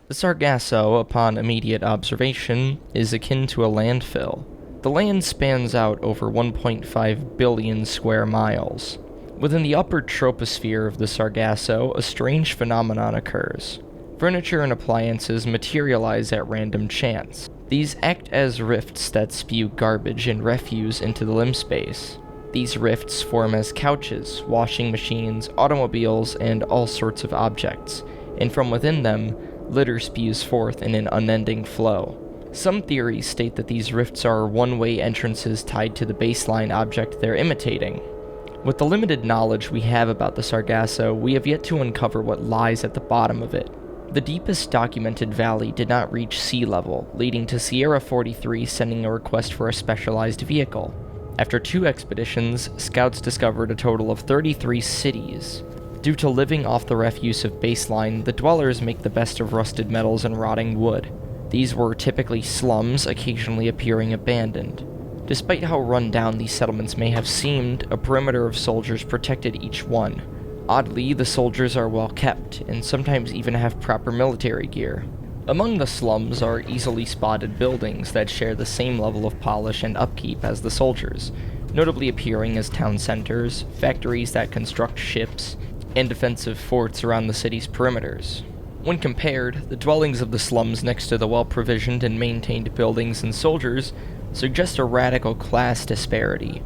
The Sargasso, upon immediate observation, is akin to a landfill. The land spans out over 1.5 billion square miles. Within the upper troposphere of the Sargasso, a strange phenomenon occurs. Furniture and appliances materialize at random chance. These act as rifts that spew garbage and refuse into the limb space. These rifts form as couches, washing machines, automobiles, and all sorts of objects, and from within them, litter spews forth in an unending flow. Some theories state that these rifts are one-way entrances tied to the baseline object they're imitating. With the limited knowledge we have about the Sargasso, we have yet to uncover what lies at the bottom of it. The deepest documented valley did not reach sea level, leading to Sierra 43 sending a request for a specialized vehicle. After 2 expeditions, scouts discovered a total of 33 cities. Due to living off the refuse of baseline, the dwellers make the best of rusted metals and rotting wood. These were typically slums, occasionally appearing abandoned. Despite how run down these settlements may have seemed, a perimeter of soldiers protected each one. Oddly, the soldiers are well kept, and sometimes even have proper military gear. Among the slums are easily spotted buildings that share the same level of polish and upkeep as the soldiers, notably appearing as town centers, factories that construct ships, and defensive forts around the city's perimeters. When compared, the dwellings of the slums next to the well-provisioned and maintained buildings and soldiers suggest a radical class disparity,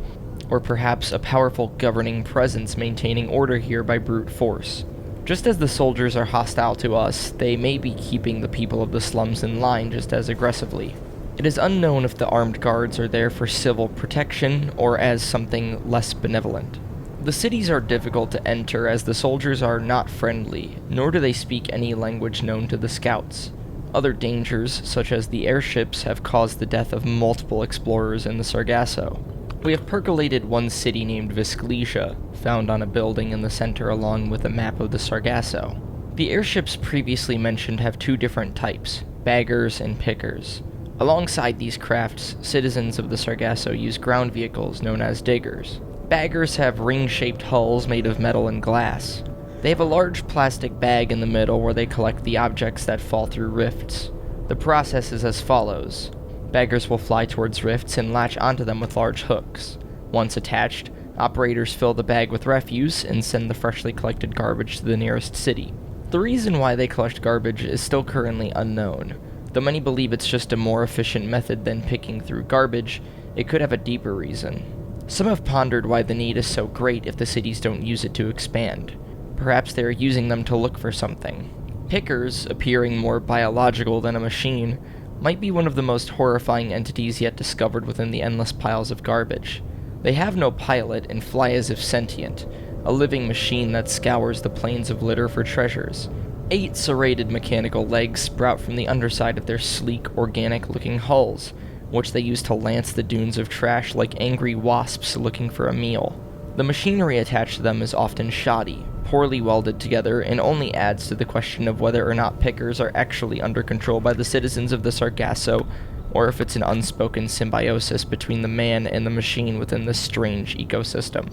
or perhaps a powerful governing presence maintaining order here by brute force. Just as the soldiers are hostile to us, they may be keeping the people of the slums in line just as aggressively. It is unknown if the armed guards are there for civil protection or as something less benevolent. The cities are difficult to enter as the soldiers are not friendly, nor do they speak any language known to the scouts. Other dangers, such as the airships, have caused the death of multiple explorers in the Sargasso. We have percolated one city named Visclesia, found on a building in the center along with a map of the Sargasso. The airships previously mentioned have 2 different types, baggers and pickers. Alongside these crafts, citizens of the Sargasso use ground vehicles known as diggers. Baggers have ring-shaped hulls made of metal and glass. They have a large plastic bag in the middle where they collect the objects that fall through rifts. The process is as follows. Baggers will fly towards rifts and latch onto them with large hooks. Once attached, operators fill the bag with refuse and send the freshly collected garbage to the nearest city. The reason why they collect garbage is still currently unknown. Though many believe it's just a more efficient method than picking through garbage, it could have a deeper reason. Some have pondered why the need is so great if the cities don't use it to expand. Perhaps they are using them to look for something. Pickers, appearing more biological than a machine, might be one of the most horrifying entities yet discovered within the endless piles of garbage. They have no pilot and fly as if sentient, a living machine that scours the plains of litter for treasures. 8 serrated mechanical legs sprout from the underside of their sleek, organic-looking hulls, which they use to lance the dunes of trash like angry wasps looking for a meal. The machinery attached to them is often shoddy, poorly welded together, and only adds to the question of whether or not pickers are actually under control by the citizens of the Sargasso, or if it's an unspoken symbiosis between the man and the machine within this strange ecosystem.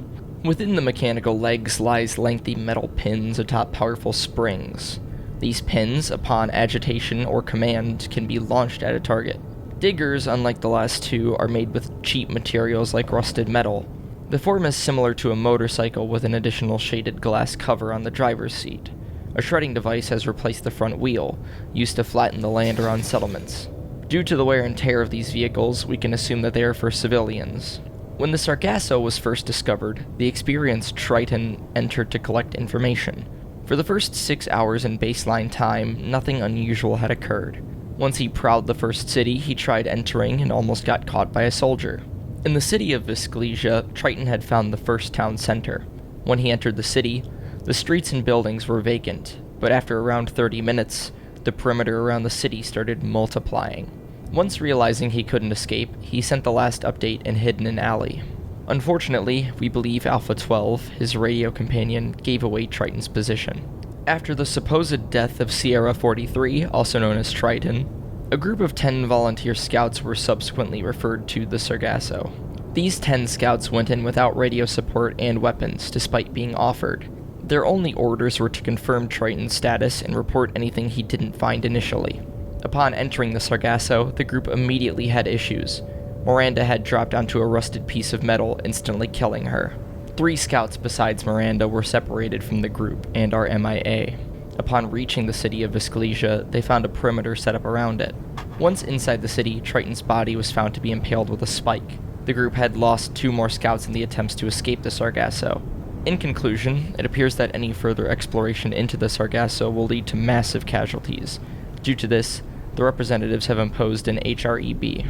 Within the mechanical legs lies lengthy metal pins atop powerful springs. These pins, upon agitation or command, can be launched at a target. Diggers, unlike the last 2, are made with cheap materials like rusted metal. The form is similar to a motorcycle with an additional shaded glass cover on the driver's seat. A shredding device has replaced the front wheel, used to flatten the land around settlements. Due to the wear and tear of these vehicles, we can assume that they are for civilians. When the Sargasso was first discovered, the experienced Triton entered to collect information. For the first 6 hours in baseline time, nothing unusual had occurred. Once he prowled the first city, he tried entering and almost got caught by a soldier. In the city of Visclesia, Triton had found the first town center. When he entered the city, the streets and buildings were vacant, but after around 30 minutes, the perimeter around the city started multiplying. Once realizing he couldn't escape, he sent the last update and hid in an alley. Unfortunately, we believe Alpha 12, his radio companion, gave away Triton's position. After the supposed death of Sierra 43, also known as Triton, a group of 10 volunteer scouts were subsequently referred to the Sargasso. These 10 scouts went in without radio support and weapons, despite being offered. Their only orders were to confirm Triton's status and report anything he didn't find initially. Upon entering the Sargasso, the group immediately had issues. Miranda had dropped onto a rusted piece of metal, instantly killing her. 3 scouts besides Miranda were separated from the group and are MIA. Upon reaching the city of Vescalesia, they found a perimeter set up around it. Once inside the city, Triton's body was found to be impaled with a spike. The group had lost 2 more scouts in the attempts to escape the Sargasso. In conclusion, it appears that any further exploration into the Sargasso will lead to massive casualties. Due to this, the representatives have imposed an HREB.